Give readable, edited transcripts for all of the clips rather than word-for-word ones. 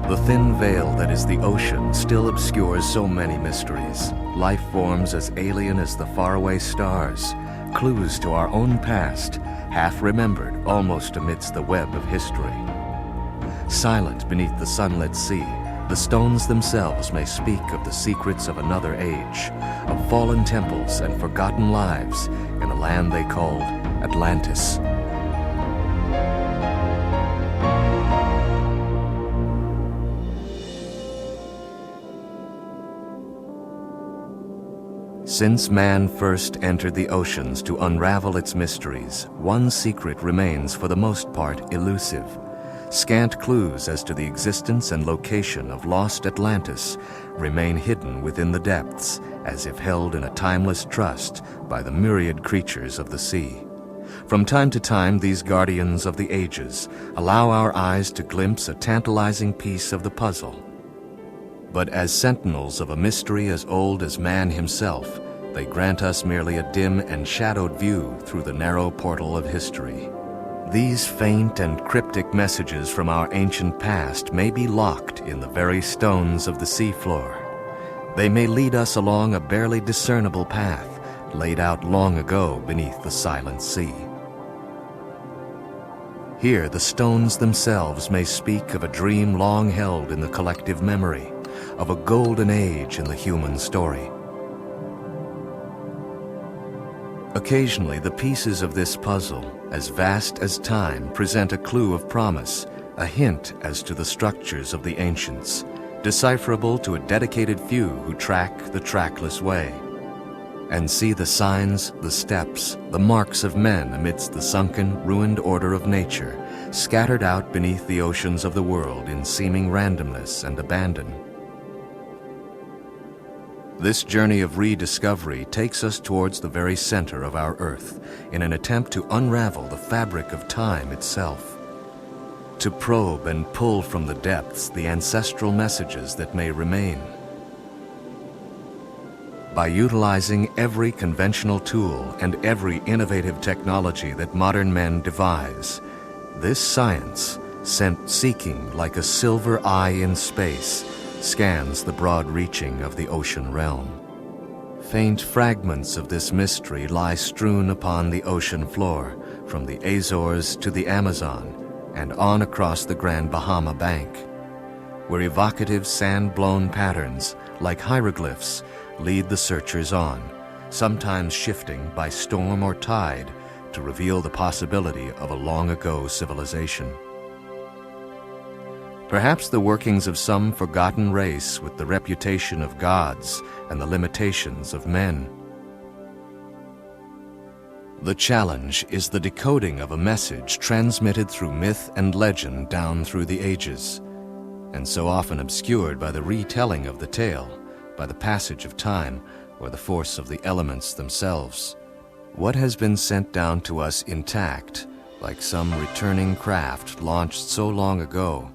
The thin veil that is the ocean still obscures so many mysteries. Life forms as alien as the faraway stars, clues to our own past, half remembered almost amidst the web of history. Silent beneath the sunlit sea, the stones themselves may speak of the secrets of another age, of fallen temples and forgotten lives in a land they called Atlantis. Since man first entered the oceans to unravel its mysteries, one secret remains for the most part elusive. Scant clues as to the existence and location of lost Atlantis remain hidden within the depths, as if held in a timeless trust by the myriad creatures of the sea. From time to time, these guardians of the ages allow our eyes to glimpse a tantalizing piece of the puzzle. But as sentinels of a mystery as old as man himself, they grant us merely a dim and shadowed view through the narrow portal of history. These faint and cryptic messages from our ancient past may be locked in the very stones of the seafloor. They may lead us along a barely discernible path laid out long ago beneath the silent sea. Here, the stones themselves may speak of a dream long held in the collective memory, of a golden age in the human story. Occasionally, the pieces of this puzzle, as vast as time, present a clue of promise, a hint as to the structures of the ancients, decipherable to a dedicated few who track the trackless way, and see the signs, the steps, the marks of men amidst the sunken, ruined order of nature, scattered out beneath the oceans of the world in seeming randomness and abandon. This journey of rediscovery takes us towards the very center of our Earth in an attempt to unravel the fabric of time itself, to probe and pull from the depths the ancestral messages that may remain. By utilizing every conventional tool and every innovative technology that modern men devise, this science, sent seeking like a silver eye in space, scans the broad reaching of the ocean realm. Faint fragments of this mystery lie strewn upon the ocean floor, from the Azores to the Amazon, and on across the Grand Bahama Bank, where evocative sand-blown patterns, like hieroglyphs, lead the searchers on, sometimes shifting by storm or tide to reveal the possibility of a long-ago civilization. Perhaps the workings of some forgotten race with the reputation of gods and the limitations of men. The challenge is the decoding of a message transmitted through myth and legend down through the ages, and so often obscured by the retelling of the tale, by the passage of time, or the force of the elements themselves. What has been sent down to us intact, like some returning craft launched so long ago,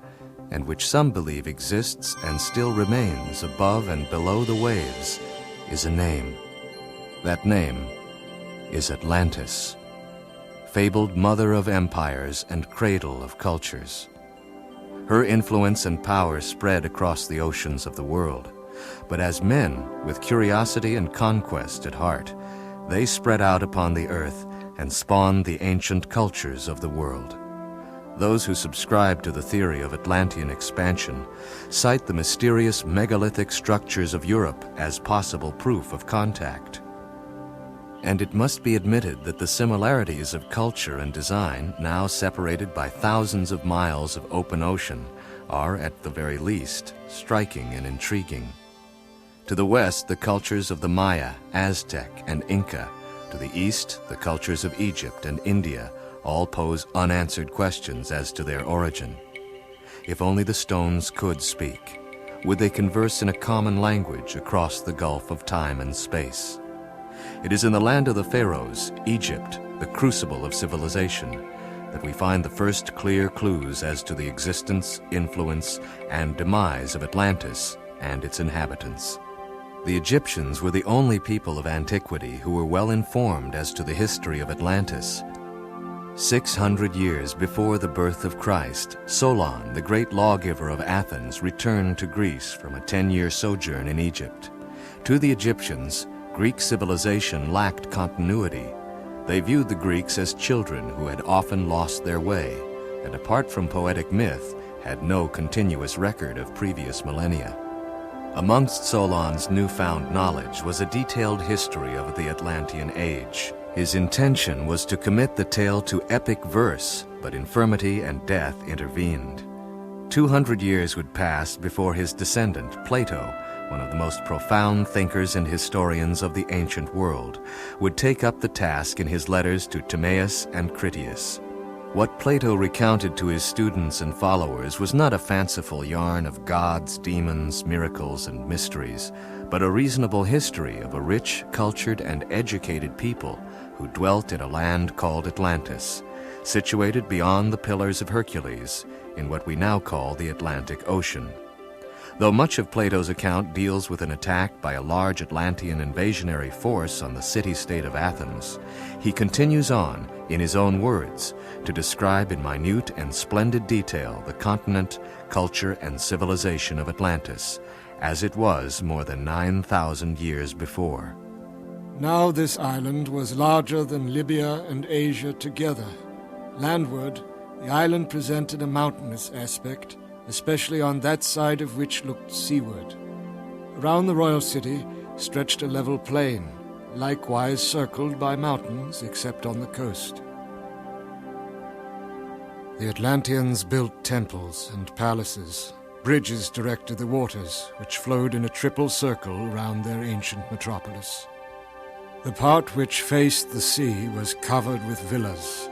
and which some believe exists and still remains above and below the waves, is a name. That name is Atlantis, fabled mother of empires and cradle of cultures. Her influence and power spread across the oceans of the world, but as men with curiosity and conquest at heart, they spread out upon the earth and spawned the ancient cultures of the world. Those who subscribe to the theory of Atlantean expansion cite the mysterious megalithic structures of Europe as possible proof of contact. And it must be admitted that the similarities of culture and design, now separated by thousands of miles of open ocean, are, at the very least, striking and intriguing. To the west, the cultures of the Maya, Aztec, and Inca. To the east, the cultures of Egypt and India all pose unanswered questions as to their origin. If only the stones could speak, would they converse in a common language across the gulf of time and space? It is in the land of the pharaohs, Egypt, the crucible of civilization, that we find the first clear clues as to the existence, influence, and demise of Atlantis and its inhabitants. The Egyptians were the only people of antiquity who were well informed as to the history of Atlantis. 600 years before the birth of Christ, Solon, the great lawgiver of Athens, returned to Greece from a 10-year sojourn in Egypt. To the Egyptians, Greek civilization lacked continuity. They viewed the Greeks as children who had often lost their way, and apart from poetic myth, had no continuous record of previous millennia. Amongst Solon's newfound knowledge was a detailed history of the Atlantean age. His intention was to commit the tale to epic verse, but infirmity and death intervened. 200 years would pass before his descendant, Plato, one of the most profound thinkers and historians of the ancient world, would take up the task in his letters to Timaeus and Critias. What Plato recounted to his students and followers was not a fanciful yarn of gods, demons, miracles, and mysteries, but a reasonable history of a rich, cultured, and educated people who dwelt in a land called Atlantis, situated beyond the Pillars of Hercules, in what we now call the Atlantic Ocean. Though much of Plato's account deals with an attack by a large Atlantean invasionary force on the city-state of Athens, he continues on, in his own words, to describe in minute and splendid detail the continent, culture, and civilization of Atlantis, as it was more than 9,000 years before. Now this island was larger than Libya and Asia together. Landward, the island presented a mountainous aspect, especially on that side of which looked seaward. Around the royal city stretched a level plain, likewise circled by mountains except on the coast. The Atlanteans built temples and palaces. Bridges directed the waters, which flowed in a triple circle round their ancient metropolis. The part which faced the sea was covered with villas,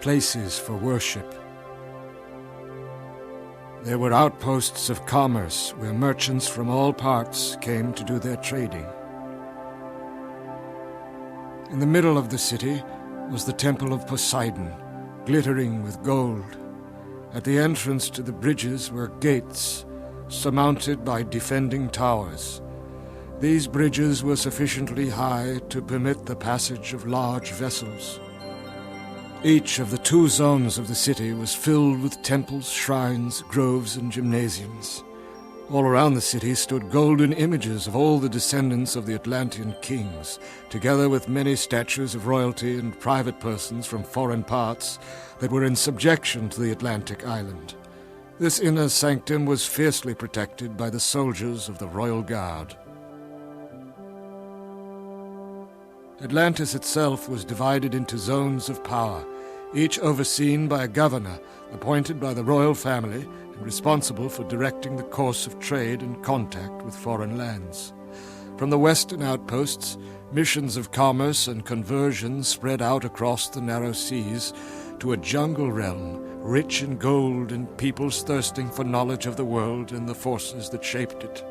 places for worship. There were outposts of commerce where merchants from all parts came to do their trading. In the middle of the city was the Temple of Poseidon, glittering with gold. At the entrance to the bridges were gates, surmounted by defending towers. These bridges were sufficiently high to permit the passage of large vessels. Each of the 2 zones of the city was filled with temples, shrines, groves, and gymnasiums. All around the city stood golden images of all the descendants of the Atlantean kings, together with many statues of royalty and private persons from foreign parts that were in subjection to the Atlantic island. This inner sanctum was fiercely protected by the soldiers of the Royal Guard. Atlantis itself was divided into zones of power, each overseen by a governor appointed by the royal family and responsible for directing the course of trade and contact with foreign lands. From the western outposts, missions of commerce and conversion spread out across the narrow seas to a jungle realm rich in gold and peoples thirsting for knowledge of the world and the forces that shaped it.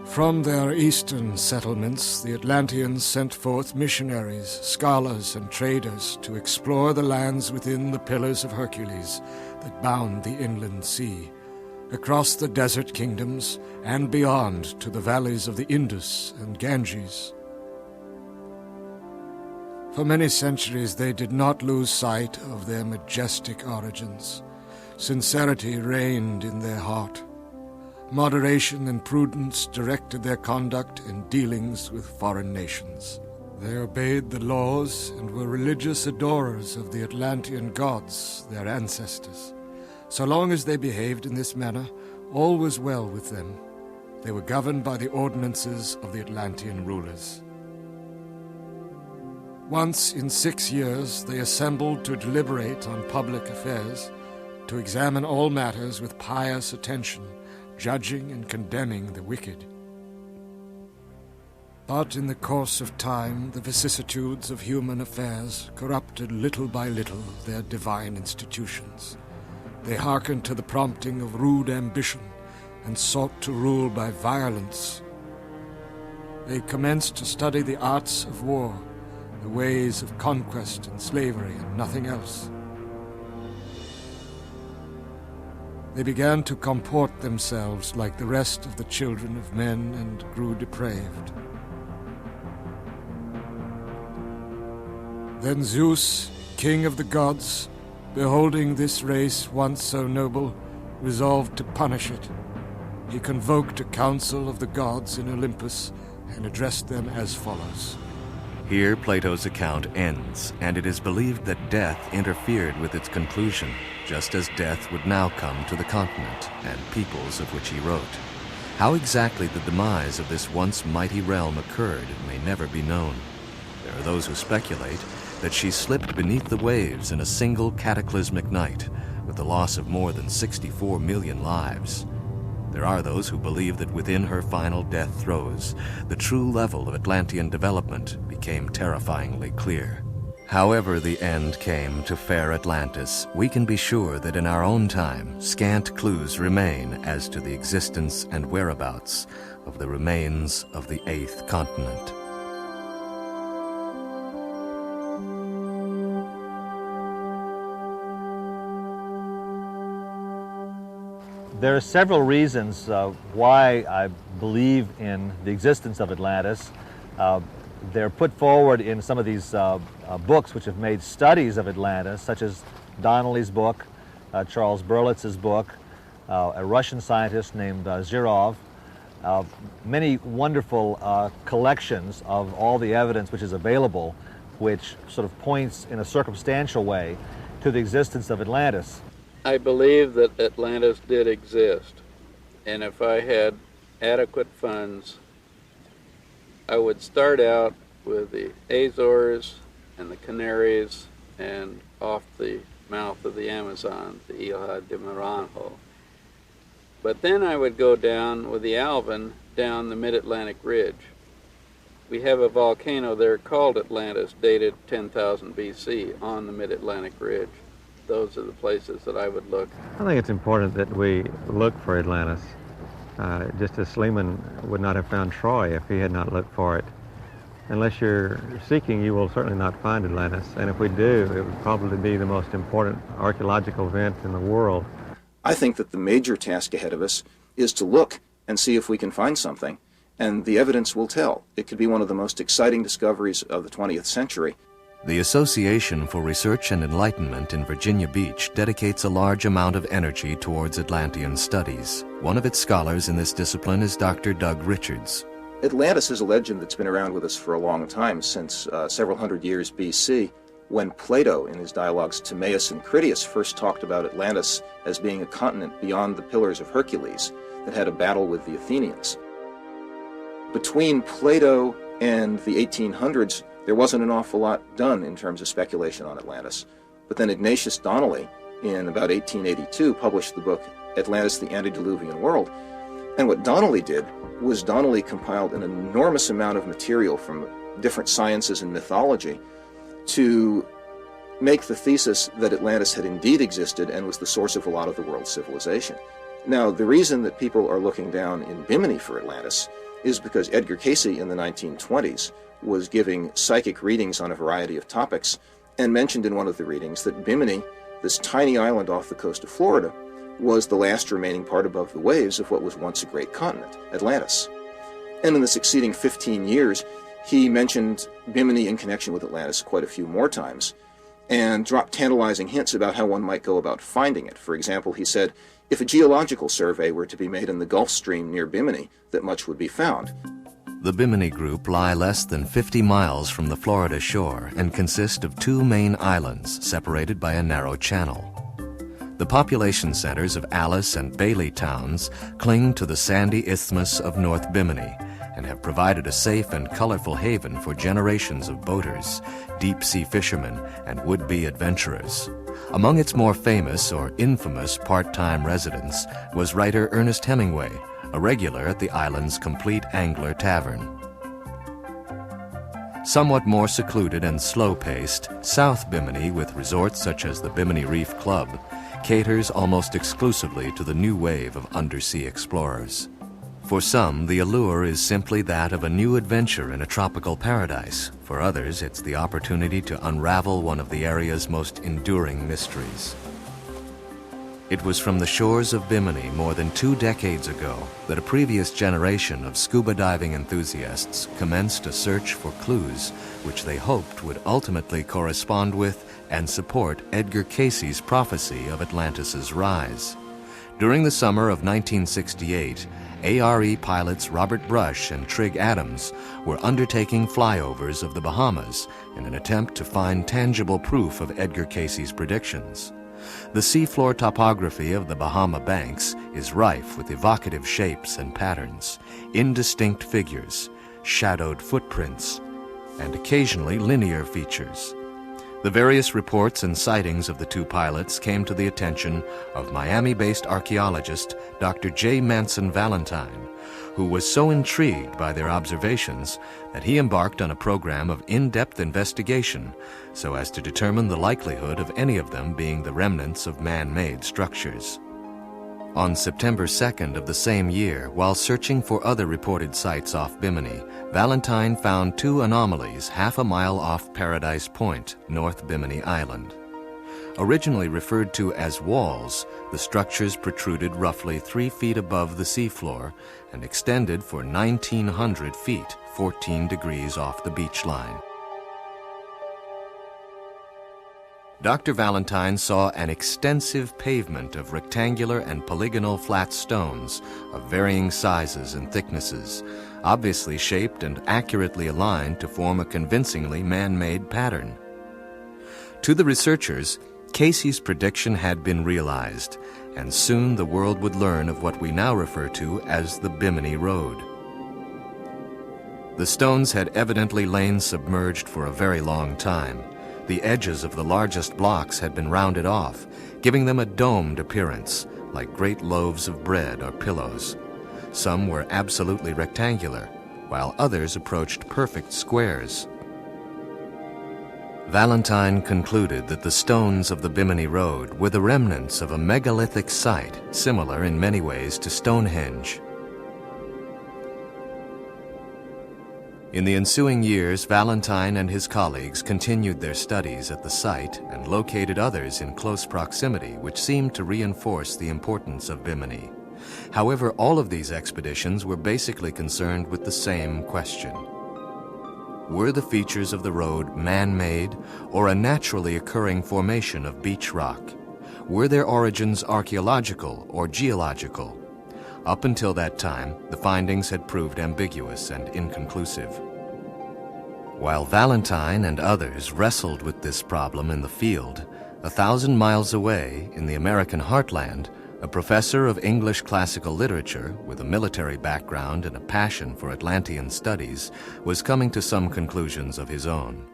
From their eastern settlements, the Atlanteans sent forth missionaries, scholars, and traders to explore the lands within the Pillars of Hercules that bound the inland sea, across the desert kingdoms and beyond to the valleys of the Indus and Ganges. For many centuries they did not lose sight of their majestic origins. Sincerity reigned in their heart. Moderation and prudence directed their conduct and dealings with foreign nations. They obeyed the laws and were religious adorers of the Atlantean gods, their ancestors. So long as they behaved in this manner, all was well with them. They were governed by the ordinances of the Atlantean rulers. Once in 6 years they assembled to deliberate on public affairs, to examine all matters with pious attention, judging and condemning the wicked. But in the course of time, the vicissitudes of human affairs corrupted little by little their divine institutions. They hearkened to the prompting of rude ambition and sought to rule by violence. They commenced to study the arts of war, the ways of conquest and slavery, and nothing else. They began to comport themselves like the rest of the children of men and grew depraved. Then Zeus, king of the gods, beholding this race once so noble, resolved to punish it. He convoked a council of the gods in Olympus and addressed them as follows. Here Plato's account ends, and it is believed that death interfered with its conclusion, just as death would now come to the continent and peoples of which he wrote. How exactly the demise of this once mighty realm occurred may never be known. There are those who speculate that she slipped beneath the waves in a single cataclysmic night, with the loss of more than 64 million lives. There are those who believe that within her final death throes, the true level of Atlantean development became terrifyingly clear. However the end came to fair Atlantis, we can be sure that in our own time, scant clues remain as to the existence and whereabouts of the remains of the 8th continent. There are several reasons why I believe in the existence of Atlantis. They're put forward in some of these books which have made studies of Atlantis, such as Donnelly's book, Charles Berlitz's book, a Russian scientist named Zhirov. Many wonderful collections of all the evidence which is available, which sort of points in a circumstantial way to the existence of Atlantis. I believe that Atlantis did exist, and if I had adequate funds, I would start out with the Azores and the Canaries and off the mouth of the Amazon, the Ilha de Maranhão. But then I would go down with the Alvin down the mid-Atlantic ridge. We have a volcano there called Atlantis, dated 10,000 BC on the mid-Atlantic ridge. Those are the places that I would look. I think it's important that we look for Atlantis, just as Schliemann would not have found Troy if he had not looked for it. Unless you're seeking, you will certainly not find Atlantis, and if we do, it would probably be the most important archaeological event in the world. I think that the major task ahead of us is to look and see if we can find something, and the evidence will tell. It could be one of the most exciting discoveries of the 20th century. The Association for Research and Enlightenment in Virginia Beach dedicates a large amount of energy towards Atlantean studies. One of its scholars in this discipline is Dr. Doug Richards. Atlantis is a legend that's been around with us for a long time, since several hundred years BC, when Plato, in his dialogues Timaeus and Critias, first talked about Atlantis as being a continent beyond the Pillars of Hercules that had a battle with the Athenians. Between Plato and the 1800s, there wasn't an awful lot done in terms of speculation on Atlantis. But then Ignatius Donnelly, in about 1882, published the book Atlantis, the Antediluvian World. And what Donnelly did was Donnelly compiled an enormous amount of material from different sciences and mythology to make the thesis that Atlantis had indeed existed and was the source of a lot of the world's civilization. Now, the reason that people are looking down in Bimini for Atlantis is because Edgar Cayce in the 1920s was giving psychic readings on a variety of topics and mentioned in one of the readings that Bimini, this tiny island off the coast of Florida, was the last remaining part above the waves of what was once a great continent, Atlantis. And in the succeeding 15 years, he mentioned Bimini in connection with Atlantis quite a few more times and dropped tantalizing hints about how one might go about finding it. For example, he said, if a geological survey were to be made in the Gulf Stream near Bimini, that much would be found. The Bimini Group lie less than 50 miles from the Florida shore and consist of 2 main islands separated by a narrow channel. The population centers of Alice and Bailey towns cling to the sandy isthmus of North Bimini and have provided a safe and colorful haven for generations of boaters, deep-sea fishermen, and would-be adventurers. Among its more famous or infamous part-time residents was writer Ernest Hemingway, a regular at the island's Complete Angler Tavern. Somewhat more secluded and slow-paced, South Bimini, with resorts such as the Bimini Reef Club, caters almost exclusively to the new wave of undersea explorers. For some, the allure is simply that of a new adventure in a tropical paradise. For others, it's the opportunity to unravel one of the area's most enduring mysteries. It was from the shores of Bimini more than 2 decades ago that a previous generation of scuba diving enthusiasts commenced a search for clues which they hoped would ultimately correspond with and support Edgar Cayce's prophecy of Atlantis's rise. During the summer of 1968, ARE pilots Robert Brush and Trigg Adams were undertaking flyovers of the Bahamas in an attempt to find tangible proof of Edgar Cayce's predictions. The seafloor topography of the Bahama Banks is rife with evocative shapes and patterns, indistinct figures, shadowed footprints, and occasionally linear features. The various reports and sightings of the 2 pilots came to the attention of Miami-based archaeologist Dr. J. Manson Valentine, who was so intrigued by their observations that he embarked on a program of in-depth investigation so as to determine the likelihood of any of them being the remnants of man-made structures. On September 2nd of the same year, while searching for other reported sites off Bimini, Valentine found 2 anomalies half a mile off Paradise Point, North Bimini Island. Originally referred to as walls, the structures protruded roughly 3 feet above the seafloor and extended for 1,900 feet, 14 degrees off the beach line. Dr. Valentine saw an extensive pavement of rectangular and polygonal flat stones of varying sizes and thicknesses, obviously shaped and accurately aligned to form a convincingly man-made pattern. To the researchers, Cayce's prediction had been realized, and soon the world would learn of what we now refer to as the Bimini Road. The stones had evidently lain submerged for a very long time. The edges of the largest blocks had been rounded off, giving them a domed appearance, like great loaves of bread or pillows. Some were absolutely rectangular, while others approached perfect squares. Valentine concluded that the stones of the Bimini Road were the remnants of a megalithic site similar in many ways to Stonehenge. In the ensuing years, Valentine and his colleagues continued their studies at the site and located others in close proximity which seemed to reinforce the importance of Bimini. However, all of these expeditions were basically concerned with the same question. Were the features of the road man-made or a naturally occurring formation of beach rock? Were their origins archaeological or geological? Up until that time, the findings had proved ambiguous and inconclusive. While Valentine and others wrestled with this problem in the field, 1,000 miles away in the American heartland, a professor of English classical literature with a military background and a passion for Atlantean studies was coming to some conclusions of his own.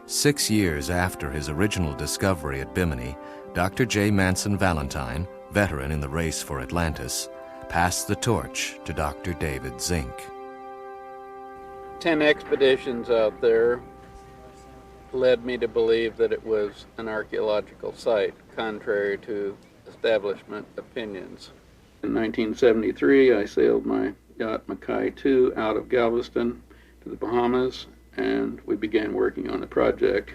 6 years after his original discovery at Bimini, Dr. J. Manson Valentine, veteran in the race for Atlantis, passed the torch to Dr. David Zink. 10 expeditions out there led me to believe that it was an archaeological site, contrary to establishment opinions. In 1973, I sailed my yacht Mackay II out of Galveston to the Bahamas, and we began working on the project.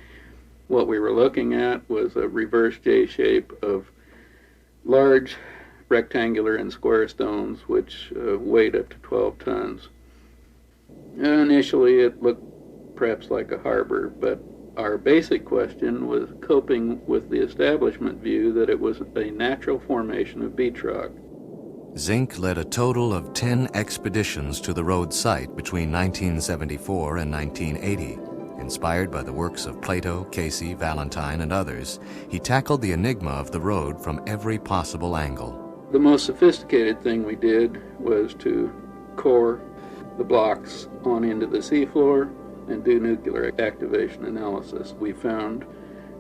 What we were looking at was a reverse J shape of large rectangular and square stones which weighed up to 12 tons. Initially it looked perhaps like a harbor, but our basic question was coping with the establishment view that it was a natural formation of beach rock. Zink led a total of 10 expeditions to the road site between 1974 and 1980. Inspired by the works of Plato, Cayce, Valentine, and others, he tackled the enigma of the road from every possible angle. The most sophisticated thing we did was to core the blocks on into the seafloor and do nuclear activation analysis. We found,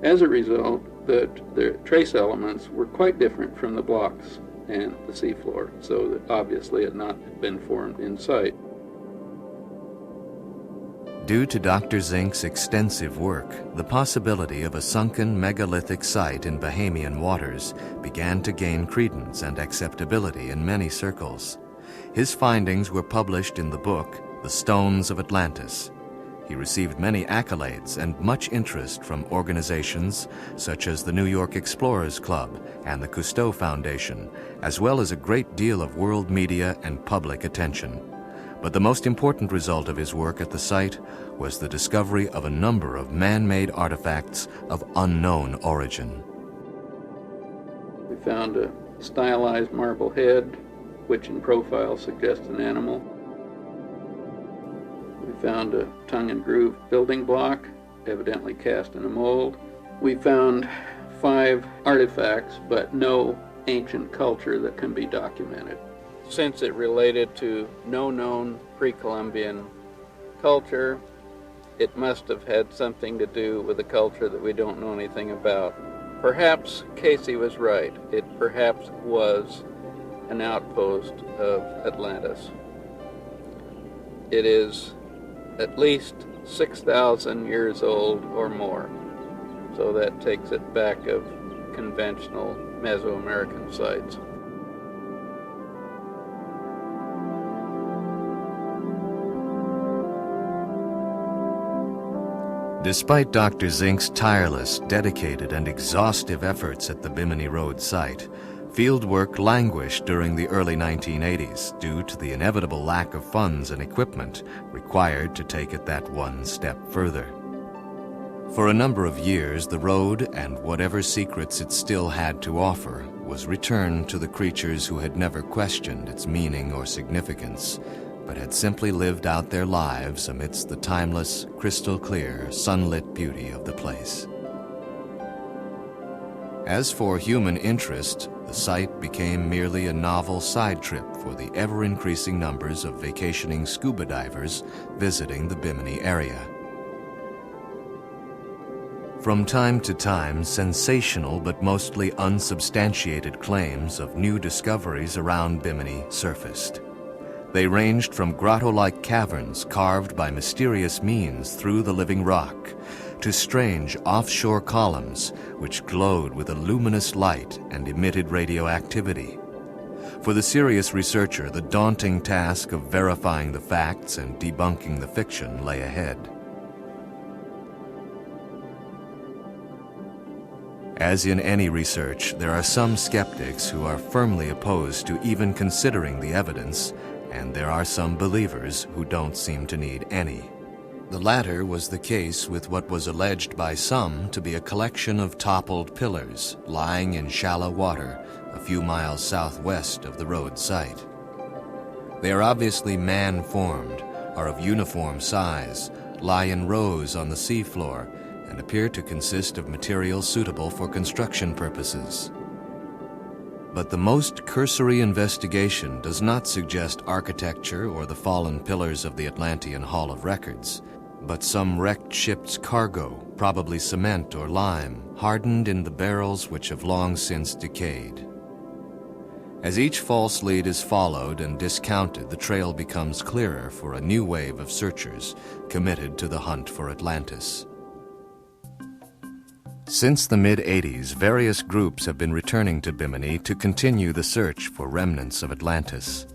as a result, that the trace elements were quite different from the blocks and the seafloor, so that obviously had not been formed in sight. Due to Dr. Zink's extensive work, the possibility of a sunken megalithic site in Bahamian waters began to gain credence and acceptability in many circles. His findings were published in the book, The Stones of Atlantis. He received many accolades and much interest from organizations such as the New York Explorers Club and the Cousteau Foundation, as well as a great deal of world media and public attention. But the most important result of his work at the site was the discovery of a number of man-made artifacts of unknown origin. We found a stylized marble head, which in profile suggests an animal. We found a tongue and groove building block, evidently cast in a mold. We found 5 artifacts, but no ancient culture that can be documented. Since it related to no known pre-Columbian culture, it must have had something to do with a culture that we don't know anything about. Perhaps Casey was right. It perhaps was an outpost of Atlantis. It is at least 6,000 years old or more, so that takes it back of conventional Mesoamerican sites. Despite Dr. Zink's tireless, dedicated, and exhaustive efforts at the Bimini Road site, field work languished during the early 1980s due to the inevitable lack of funds and equipment required to take it that one step further. For a number of years, the road and whatever secrets it still had to offer was returned to the creatures who had never questioned its meaning or significance, but had simply lived out their lives amidst the timeless, crystal-clear, sunlit beauty of the place. As for human interest, the site became merely a novel side trip for the ever-increasing numbers of vacationing scuba divers visiting the Bimini area. From time to time, sensational but mostly unsubstantiated claims of new discoveries around Bimini surfaced. They ranged from grotto-like caverns carved by mysterious means through the living rock, to strange offshore columns which glowed with a luminous light and emitted radioactivity. For the serious researcher, the daunting task of verifying the facts and debunking the fiction lay ahead. As in any research, there are some skeptics who are firmly opposed to even considering the evidence, and there are some believers who don't seem to need any. The latter was the case with what was alleged by some to be a collection of toppled pillars lying in shallow water a few miles southwest of the road site. They are obviously man-formed, are of uniform size, lie in rows on the seafloor, and appear to consist of material suitable for construction purposes. But the most cursory investigation does not suggest architecture or the fallen pillars of the Atlantean Hall of Records, but some wrecked ship's cargo, probably cement or lime, hardened in the barrels which have long since decayed. As each false lead is followed and discounted, the trail becomes clearer for a new wave of searchers committed to the hunt for Atlantis. Since the mid-'80s, various groups have been returning to Bimini to continue the search for remnants of Atlantis.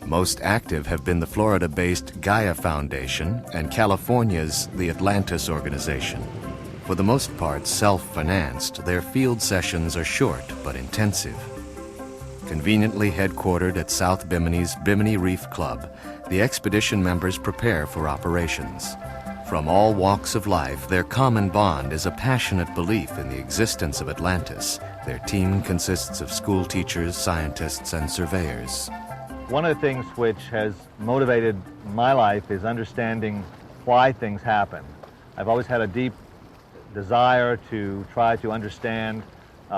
Most active have been the Florida-based Gaia Foundation and California's the Atlantis Organization. For the most part self-financed, their field sessions are short but intensive. Conveniently headquartered at South Bimini's Bimini Reef Club, the expedition members prepare for operations. From all walks of life, their common bond is a passionate belief in the existence of Atlantis. Their team consists of school teachers, scientists, and surveyors. One of the things which has motivated my life is understanding why things happen. I've always had a deep desire to try to understand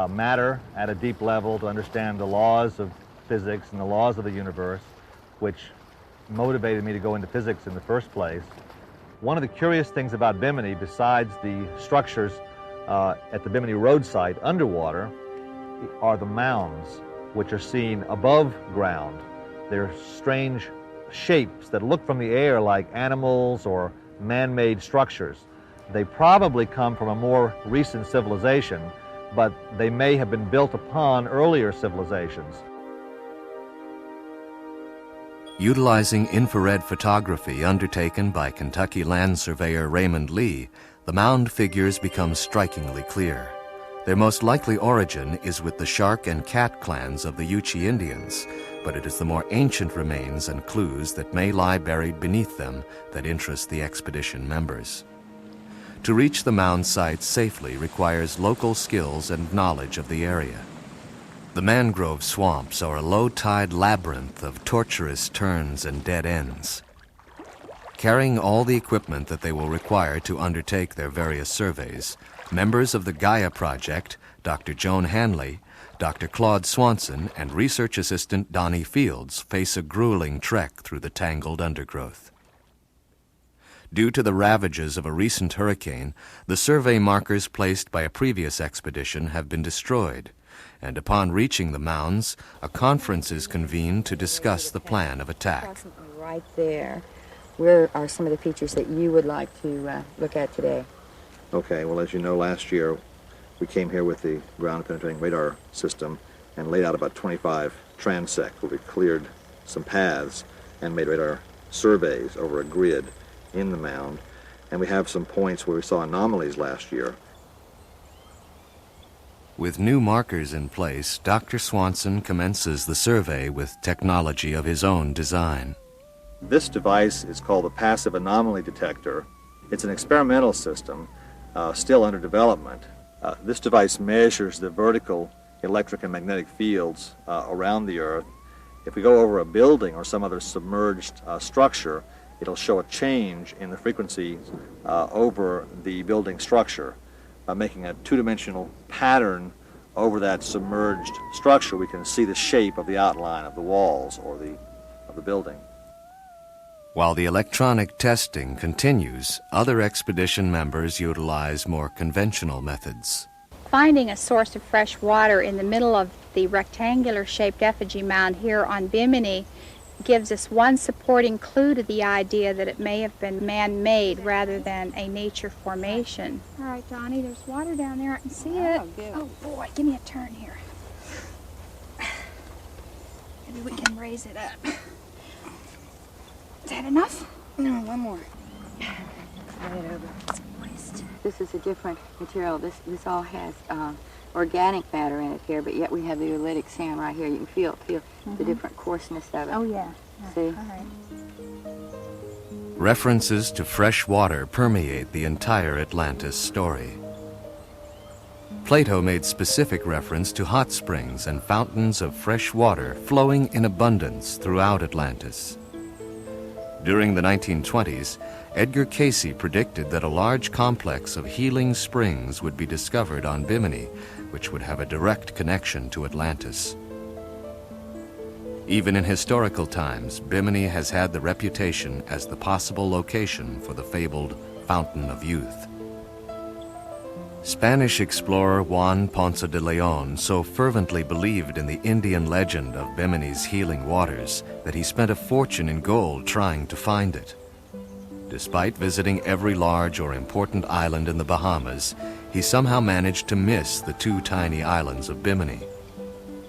matter at a deep level, to understand the laws of physics and the laws of the universe, which motivated me to go into physics in the first place. One of the curious things about Bimini, besides the structures at the Bimini Road site underwater, are the mounds, which are seen above ground. They're strange shapes that look from the air like animals or man-made structures. They probably come from a more recent civilization, but they may have been built upon earlier civilizations. Utilizing infrared photography undertaken by Kentucky land surveyor Raymond Lee, the mound figures become strikingly clear. Their most likely origin is with the Shark and Cat clans of the Yuchi Indians, but it is the more ancient remains and clues that may lie buried beneath them that interest the expedition members. To reach the mound sites safely requires local skills and knowledge of the area. The mangrove swamps are a low-tide labyrinth of tortuous turns and dead ends. Carrying all the equipment that they will require to undertake their various surveys, members of the Gaia Project, Dr. Joan Hanley, Dr. Claude Swanson, and research assistant Donnie Fields face a grueling trek through the tangled undergrowth. Due to the ravages of a recent hurricane, the survey markers placed by a previous expedition have been destroyed, and upon reaching the mounds, a conference is convened to discuss the plan of attack. Approximately right there, where are some of the features that you would like to look at today? Okay, well, as you know, last year we came here with the ground-penetrating radar system and laid out about 25 transects where we cleared some paths and made radar surveys over a grid in the mound. And we have some points where we saw anomalies last year. With new markers in place, Dr. Swanson commences the survey with technology of his own design. This device is called the Passive Anomaly Detector. It's an experimental system, still under development. This device measures the vertical electric and magnetic fields around the Earth. If we go over a building or some other submerged structure, it'll show a change in the frequency over the building structure. By making a two-dimensional pattern over that submerged structure, we can see the shape of the outline of the walls or of the building. While the electronic testing continues, other expedition members utilize more conventional methods. Finding a source of fresh water in the middle of the rectangular-shaped effigy mound here on Bimini gives us one supporting clue to the idea that it may have been man-made rather than a nature formation. All right, Donnie, there's water down there. I can see it. Oh, boy, give me a turn here. Maybe we can raise it up. Is that enough? No, one more. This is a different material. This all has organic matter in it here, but yet we have the oolitic sand right here. You can feel the different coarseness of it. Oh, yeah. See? All right. References to fresh water permeate the entire Atlantis story. Plato made specific reference to hot springs and fountains of fresh water flowing in abundance throughout Atlantis. During the 1920s, Edgar Cayce predicted that a large complex of healing springs would be discovered on Bimini, which would have a direct connection to Atlantis. Even in historical times, Bimini has had the reputation as the possible location for the fabled Fountain of Youth. Spanish explorer Juan Ponce de Leon so fervently believed in the Indian legend of Bimini's healing waters that he spent a fortune in gold trying to find it. Despite visiting every large or important island in the Bahamas, he somehow managed to miss the two tiny islands of Bimini.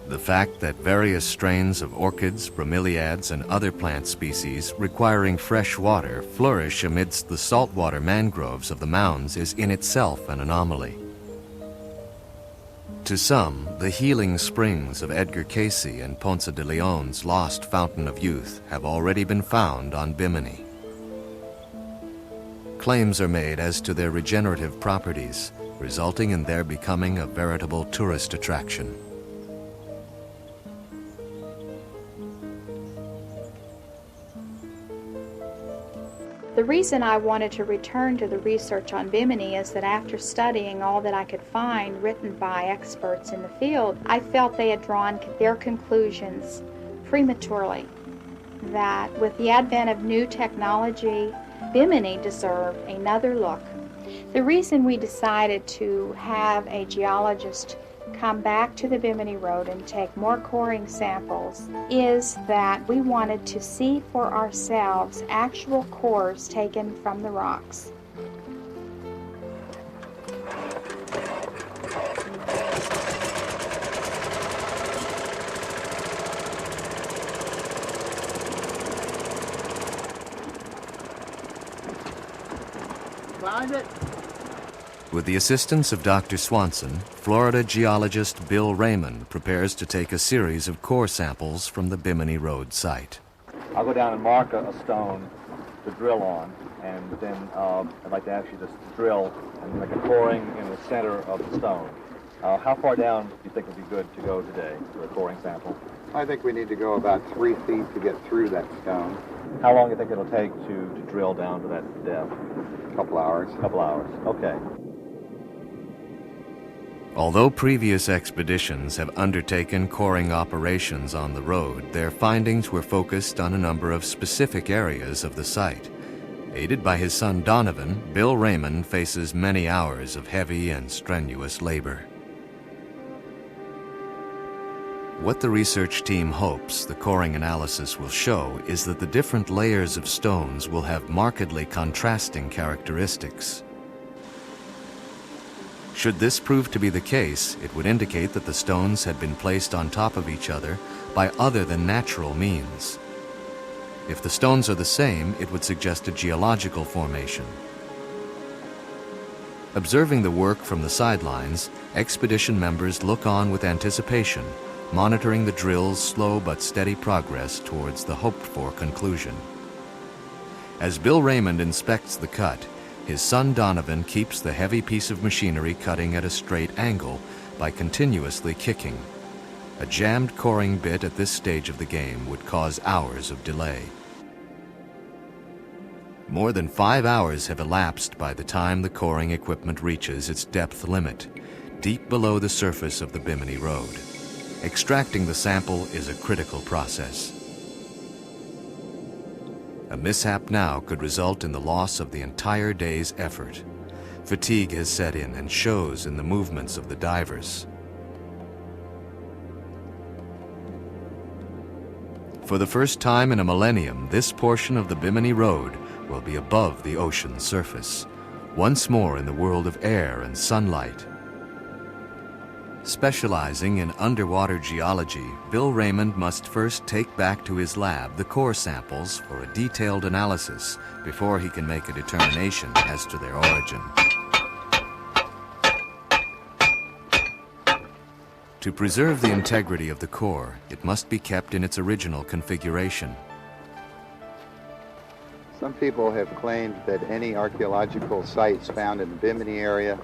The fact that various strains of orchids, bromeliads, and other plant species requiring fresh water flourish amidst the saltwater mangroves of the mounds is in itself an anomaly. To some, the healing springs of Edgar Cayce and Ponce de Leon's lost Fountain of Youth have already been found on Bimini. Claims are made as to their regenerative properties, resulting in their becoming a veritable tourist attraction. The reason I wanted to return to the research on Bimini is that after studying all that I could find written by experts in the field, I felt they had drawn their conclusions prematurely, that with the advent of new technology, Bimini deserved another look. The reason we decided to have a geologist come back to the Bimini Road and take more coring samples is that we wanted to see for ourselves actual cores taken from the rocks. find it? With the assistance of Dr. Swanson, Florida geologist Bill Raymond prepares to take a series of core samples from the Bimini Road site. I'll go down and mark a stone to drill on, and then I'd like to ask you to drill and make a coring in the center of the stone. How far down do you think would be good to go today for a coring sample? I think we need to go about 3 feet to get through that stone. How long do you think it'll take to drill down to that depth? A couple hours. A couple hours, okay. Although previous expeditions have undertaken coring operations on the road, their findings were focused on a number of specific areas of the site. Aided by his son Donovan, Bill Raymond faces many hours of heavy and strenuous labor. What the research team hopes the coring analysis will show is that the different layers of stones will have markedly contrasting characteristics. Should this prove to be the case, it would indicate that the stones had been placed on top of each other by other than natural means. If the stones are the same, it would suggest a geological formation. Observing the work from the sidelines, expedition members look on with anticipation, monitoring the drill's slow but steady progress towards the hoped-for conclusion. As Bill Raymond inspects the cut, his son Donovan keeps the heavy piece of machinery cutting at a straight angle by continuously kicking. A jammed coring bit at this stage of the game would cause hours of delay. More than 5 hours have elapsed by the time the coring equipment reaches its depth limit, deep below the surface of the Bimini Road. Extracting the sample is a critical process. A mishap now could result in the loss of the entire day's effort. Fatigue has set in and shows in the movements of the divers. For the first time in a millennium, this portion of the Bimini Road will be above the ocean's surface, once more in the world of air and sunlight. Specializing in underwater geology, Bill Raymond must first take back to his lab the core samples for a detailed analysis before he can make a determination as to their origin. To preserve the integrity of the core, it must be kept in its original configuration. Some people have claimed that any archaeological sites found in the Bimini area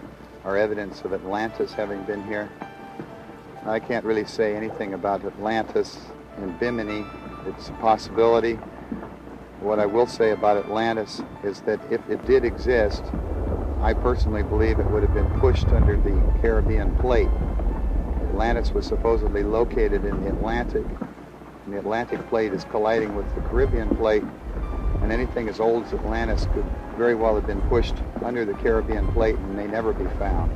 are evidence of Atlantis having been here. I can't really say anything about Atlantis in Bimini. It's a possibility. What I will say about Atlantis is that if it did exist, I personally believe it would have been pushed under the Caribbean plate. Atlantis was supposedly located in the Atlantic, and the Atlantic plate is colliding with the Caribbean plate, and anything as old as Atlantis could very well have been pushed under the Caribbean plate and may never be found.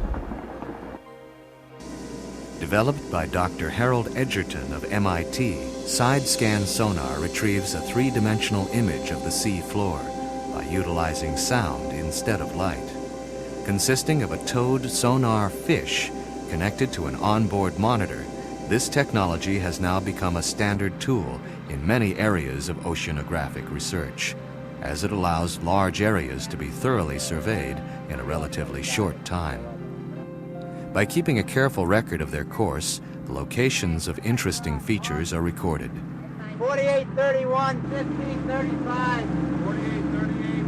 Developed by Dr. Harold Edgerton of MIT, side-scan sonar retrieves a three-dimensional image of the sea floor by utilizing sound instead of light. Consisting of a towed sonar fish connected to an onboard monitor, this technology has now become a standard tool in many areas of oceanographic research, as it allows large areas to be thoroughly surveyed in a relatively short time. By keeping a careful record of their course, the locations of interesting features are recorded. 4831, 1535. 4838,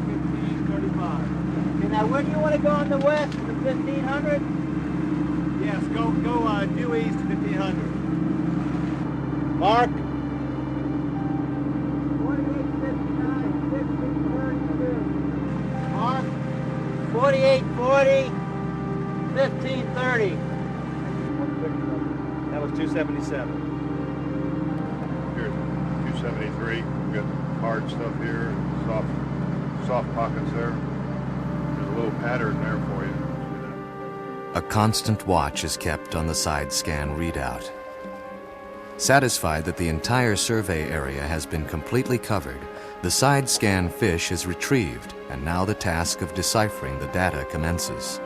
1535. Okay, now where do you want to go on the west, to 1500? Yes, go due east to 1500. Mark. 4859, 1532. Mark. 4840. 1530. That was 277. Here's 273. We've got hard stuff here, and soft pockets there. There's a little pattern there for you. A constant watch is kept on the side scan readout. Satisfied that the entire survey area has been completely covered, the side scan fish is retrieved, and now the task of deciphering the data commences.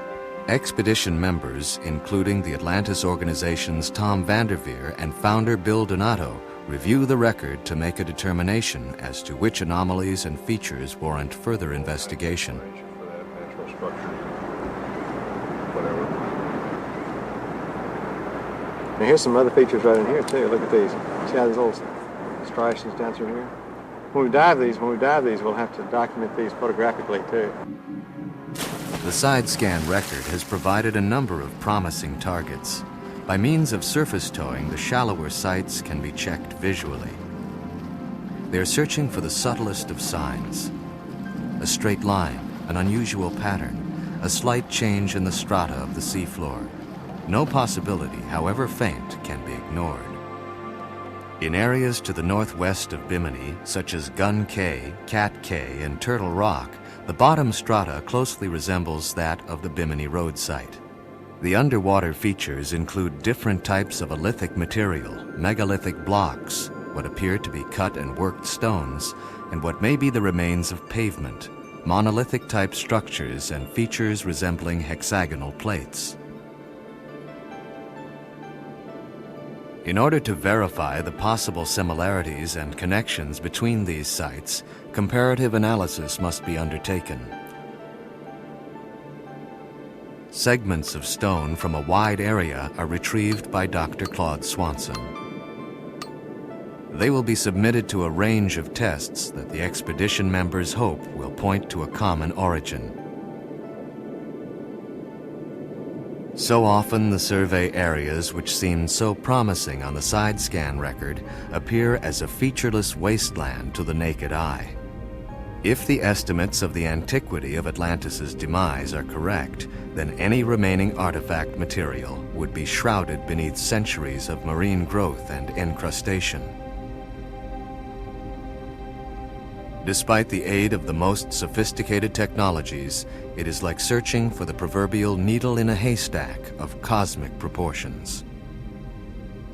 Expedition members, including the Atlantis organization's Tom Vanderveer and founder Bill Donato, review the record to make a determination as to which anomalies and features warrant further investigation. structures, whatever. Now here's some other features right in here too. Look at these. See how these little striations down through here? When we dive these, we'll have to document these photographically too. The side scan record has provided a number of promising targets. By means of surface towing, the shallower sites can be checked visually. They are searching for the subtlest of signs. A straight line, an unusual pattern, a slight change in the strata of the seafloor. No possibility, however faint, can be ignored. In areas to the northwest of Bimini, such as Gun Cay, Cat Cay, and Turtle Rock, the bottom strata closely resembles that of the Bimini Road site. The underwater features include different types of a lithic material, megalithic blocks, what appear to be cut and worked stones, and what may be the remains of pavement, monolithic-type structures and features resembling hexagonal plates. In order to verify the possible similarities and connections between these sites, comparative analysis must be undertaken. Segments of stone from a wide area are retrieved by Dr. Claude Swanson. They will be submitted to a range of tests that the expedition members hope will point to a common origin. So often the survey areas which seemed so promising on the side scan record appear as a featureless wasteland to the naked eye. If the estimates of the antiquity of Atlantis's demise are correct, then any remaining artifact material would be shrouded beneath centuries of marine growth and incrustation. Despite the aid of the most sophisticated technologies, it is like searching for the proverbial needle in a haystack of cosmic proportions.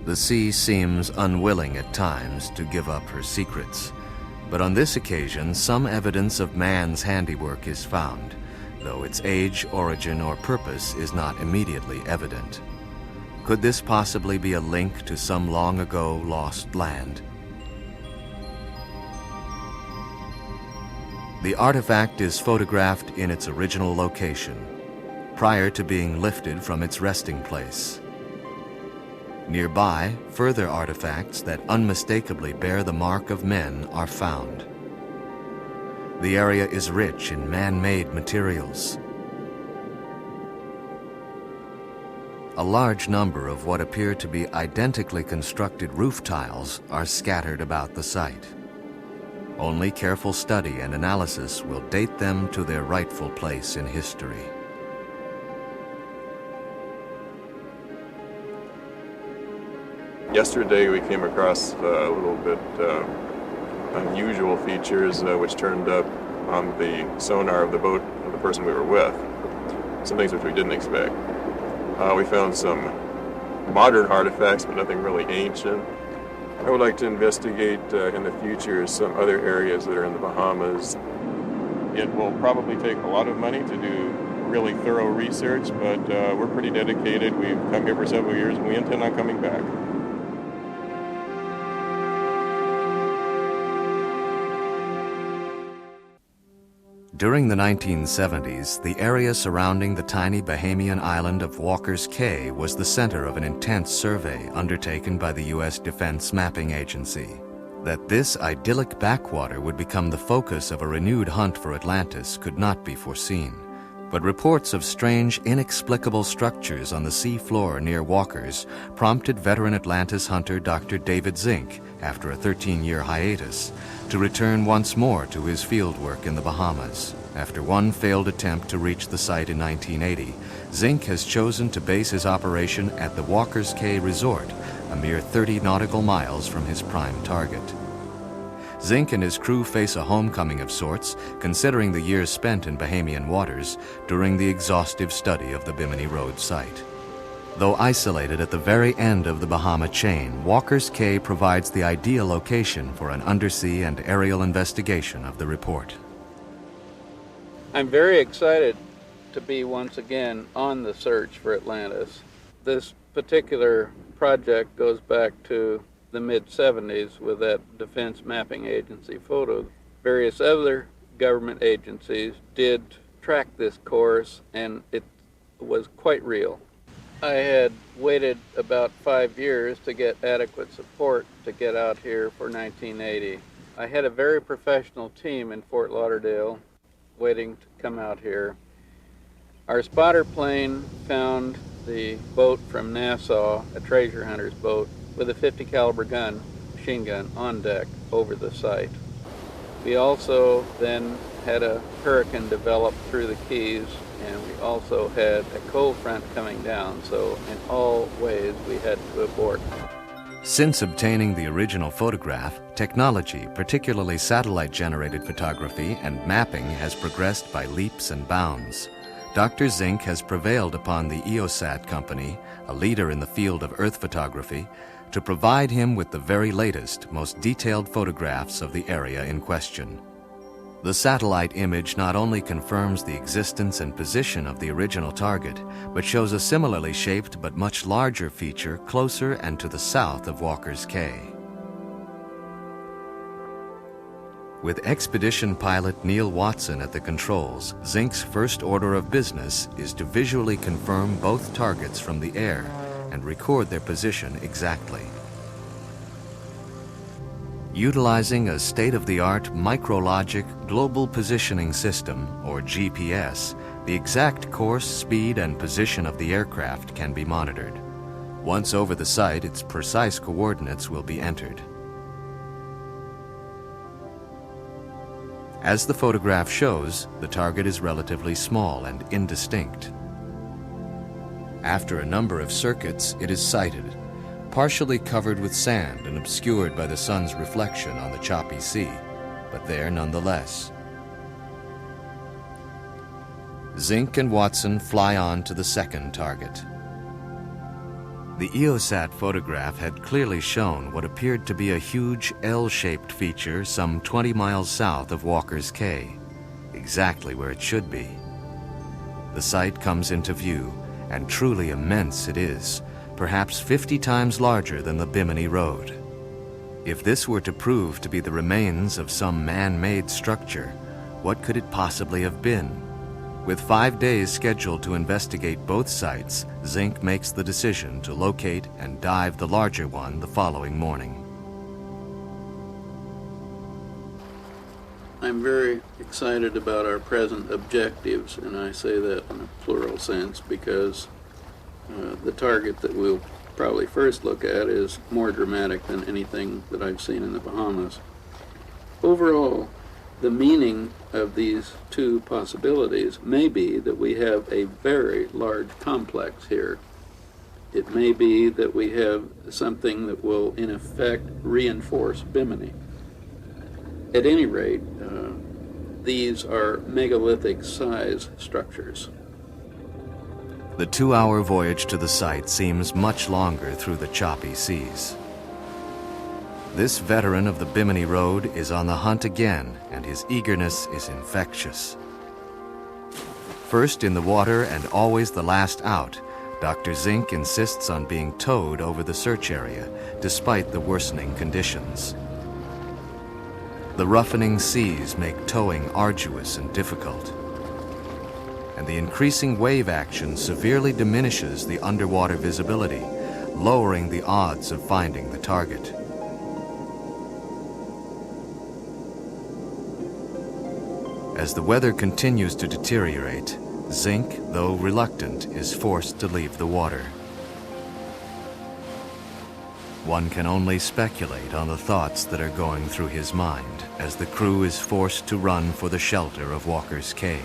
The sea seems unwilling at times to give up her secrets, but on this occasion some evidence of man's handiwork is found, though its age, origin, or purpose is not immediately evident. Could this possibly be a link to some long ago lost land? The artifact is photographed in its original location, prior to being lifted from its resting place. Nearby, further artifacts that unmistakably bear the mark of men are found. The area is rich in man-made materials. A large number of what appear to be identically constructed roof tiles are scattered about the site. Only careful study and analysis will date them to their rightful place in history. Yesterday we came across a little bit unusual features which turned up on the sonar of the boat of the person we were with. Some things which we didn't expect. We found some modern artifacts, but nothing really ancient. I would like to investigate in the future some other areas that are in the Bahamas. It will probably take a lot of money to do really thorough research, but we're pretty dedicated. We've come here for several years and we intend on coming back. During the 1970s, the area surrounding the tiny Bahamian island of Walker's Cay was the center of an intense survey undertaken by the U.S. Defense Mapping Agency. That this idyllic backwater would become the focus of a renewed hunt for Atlantis could not be foreseen. But reports of strange, inexplicable structures on the sea floor near Walker's prompted veteran Atlantis hunter Dr. David Zink, after a 13-year hiatus, to return once more to his fieldwork in the Bahamas. After one failed attempt to reach the site in 1980, Zink has chosen to base his operation at the Walker's Cay Resort, a mere 30 nautical miles from his prime target. Zink and his crew face a homecoming of sorts, considering the years spent in Bahamian waters during the exhaustive study of the Bimini Road site. Though isolated at the very end of the Bahama chain, Walker's Cay provides the ideal location for an undersea and aerial investigation of the report. I'm very excited to be once again on the search for Atlantis. This particular project goes back to the mid-70s with that Defense Mapping Agency photo. Various other government agencies did tracked this course, and it was quite real. I had waited about 5 years to get adequate support to get out here for 1980. I had a very professional team in Fort Lauderdale waiting to come out here. Our spotter plane found the boat from Nassau, a treasure hunter's boat, with a .50 caliber gun, machine gun, on deck over the site. We also then had a hurricane develop through the Keys, and we also had a cold front coming down, so in all ways we had to abort. Since obtaining the original photograph, technology, particularly satellite-generated photography and mapping, has progressed by leaps and bounds. Dr. Zink has prevailed upon the EOSat company, a leader in the field of Earth photography, to provide him with the very latest, most detailed photographs of the area in question. The satellite image not only confirms the existence and position of the original target, but shows a similarly shaped but much larger feature closer and to the south of Walker's Cay. With expedition pilot Neil Watson at the controls, Zink's first order of business is to visually confirm both targets from the air and record their position exactly. Utilizing a state-of-the-art micrologic global positioning system, or GPS, the exact course, speed, and position of the aircraft can be monitored. Once over the site, its precise coordinates will be entered. As the photograph shows, the target is relatively small and indistinct. After a number of circuits, it is sighted, partially covered with sand and obscured by the sun's reflection on the choppy sea, but there nonetheless. Zink and Watson fly on to the second target. The EOSat photograph had clearly shown what appeared to be a huge L-shaped feature some 20 miles south of Walker's Cay, exactly where it should be. The site comes into view, and truly immense it is, perhaps 50 times larger than the Bimini Road. If this were to prove to be the remains of some man-made structure, what could it possibly have been? With 5 days scheduled to investigate both sites, Zink makes the decision to locate and dive the larger one the following morning. I'm very excited about our present objectives, and I say that in a plural sense because the target that we'll probably first look at is more dramatic than anything that I've seen in the Bahamas. Overall, the meaning of these two possibilities may be that we have a very large complex here. It may be that we have something that will, in effect, reinforce Bimini. At any rate, these are megalithic-size structures. The 2-hour voyage to the site seems much longer through the choppy seas. This veteran of the Bimini Road is on the hunt again, and his eagerness is infectious. First in the water and always the last out, Dr. Zink insists on being towed over the search area, despite the worsening conditions. The roughening seas make towing arduous and difficult, and the increasing wave action severely diminishes the underwater visibility, lowering the odds of finding the target. As the weather continues to deteriorate, Zink, though reluctant, is forced to leave the water. One can only speculate on the thoughts that are going through his mind as the crew is forced to run for the shelter of Walker's Cay.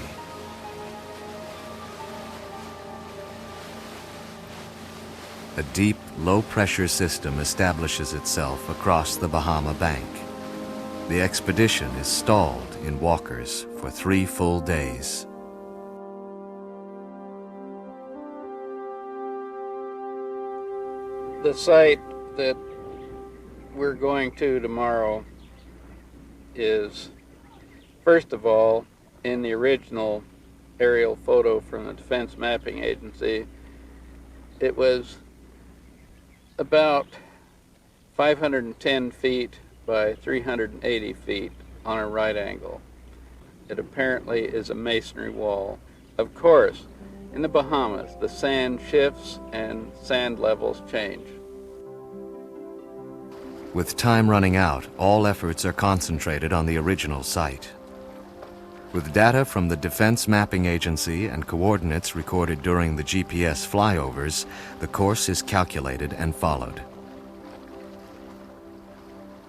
A deep, low-pressure system establishes itself across the Bahama Bank. The expedition is stalled in Walker's for 3 full days. The site that we're going to tomorrow is, first of all, in the original aerial photo from the Defense Mapping Agency, it was about 510 feet by 380 feet on a right angle. It apparently is a masonry wall. Of course, in the Bahamas, the sand shifts and sand levels change. With time running out, all efforts are concentrated on the original site. With data from the Defense Mapping Agency and coordinates recorded during the GPS flyovers, the course is calculated and followed.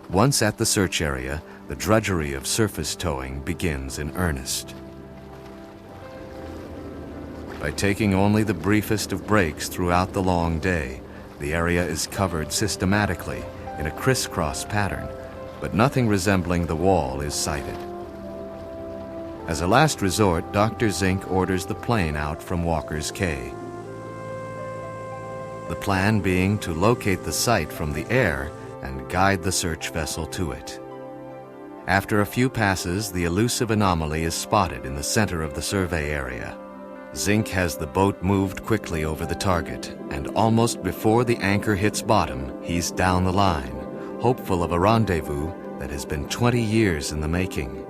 Once at the search area, the drudgery of surface towing begins in earnest. By taking only the briefest of breaks throughout the long day, the area is covered systematically in a crisscross pattern, but nothing resembling the wall is sighted. As a last resort, Dr. Zink orders the plane out from Walker's Cay. The plan being to locate the site from the air and guide the search vessel to it. After a few passes, the elusive anomaly is spotted in the center of the survey area. Zink has the boat moved quickly over the target, and almost before the anchor hits bottom, he's down the line, hopeful of a rendezvous that has been 20 years in the making.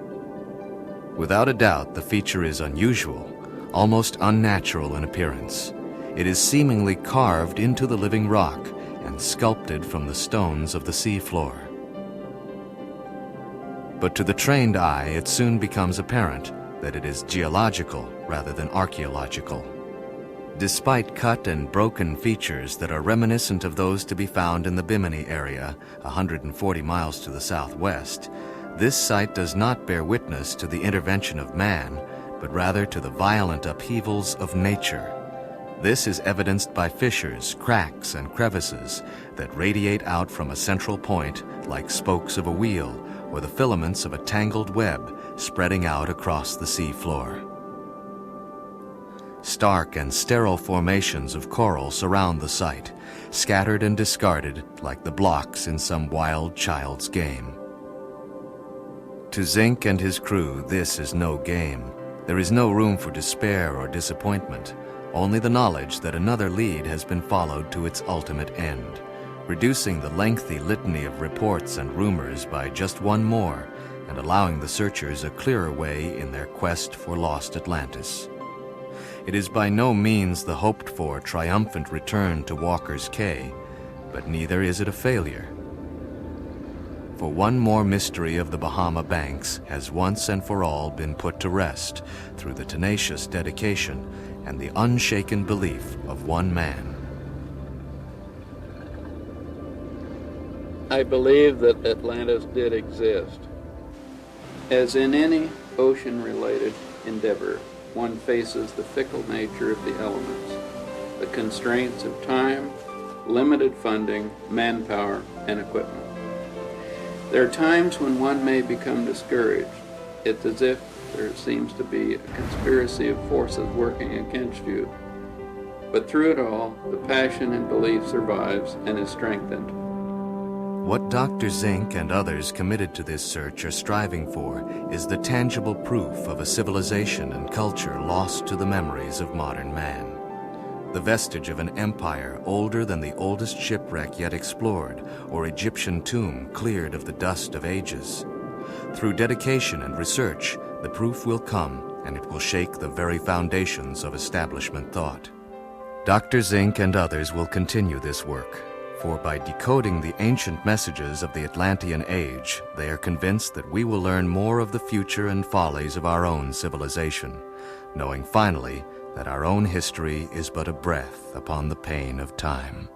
Without a doubt, the feature is unusual, almost unnatural in appearance. It is seemingly carved into the living rock and sculpted from the stones of the seafloor. But to the trained eye, it soon becomes apparent that it is geological rather than archaeological. Despite cut and broken features that are reminiscent of those to be found in the Bimini area, 140 miles to the southwest, this site does not bear witness to the intervention of man, but rather to the violent upheavals of nature. This is evidenced by fissures, cracks, and crevices that radiate out from a central point like spokes of a wheel or the filaments of a tangled web spreading out across the sea floor. Stark and sterile formations of coral surround the site, scattered and discarded like the blocks in some wild child's game. To Zink and his crew, this is no game. There is no room for despair or disappointment, only the knowledge that another lead has been followed to its ultimate end, reducing the lengthy litany of reports and rumors by just one more and allowing the searchers a clearer way in their quest for lost Atlantis. It is by no means the hoped-for triumphant return to Walker's Cay, but neither is it a failure. For one more mystery of the Bahama Banks has once and for all been put to rest through the tenacious dedication and the unshaken belief of one man. I believe that Atlantis did exist. As in any ocean-related endeavor, one faces the fickle nature of the elements, the constraints of time, limited funding, manpower, and equipment. There are times when one may become discouraged. It's as if there seems to be a conspiracy of forces working against you. But through it all, the passion and belief survives and is strengthened. What Dr. Zink and others committed to this search are striving for is the tangible proof of a civilization and culture lost to the memories of modern man. The vestige of an empire older than the oldest shipwreck yet explored or Egyptian tomb cleared of the dust of ages. Through dedication and research, the proof will come, and it will shake the very foundations of establishment thought. Dr. Zink and others will continue this work, for by decoding the ancient messages of the Atlantean age, they are convinced that we will learn more of the future and follies of our own civilization, knowing finally that our own history is but a breath upon the pane of time.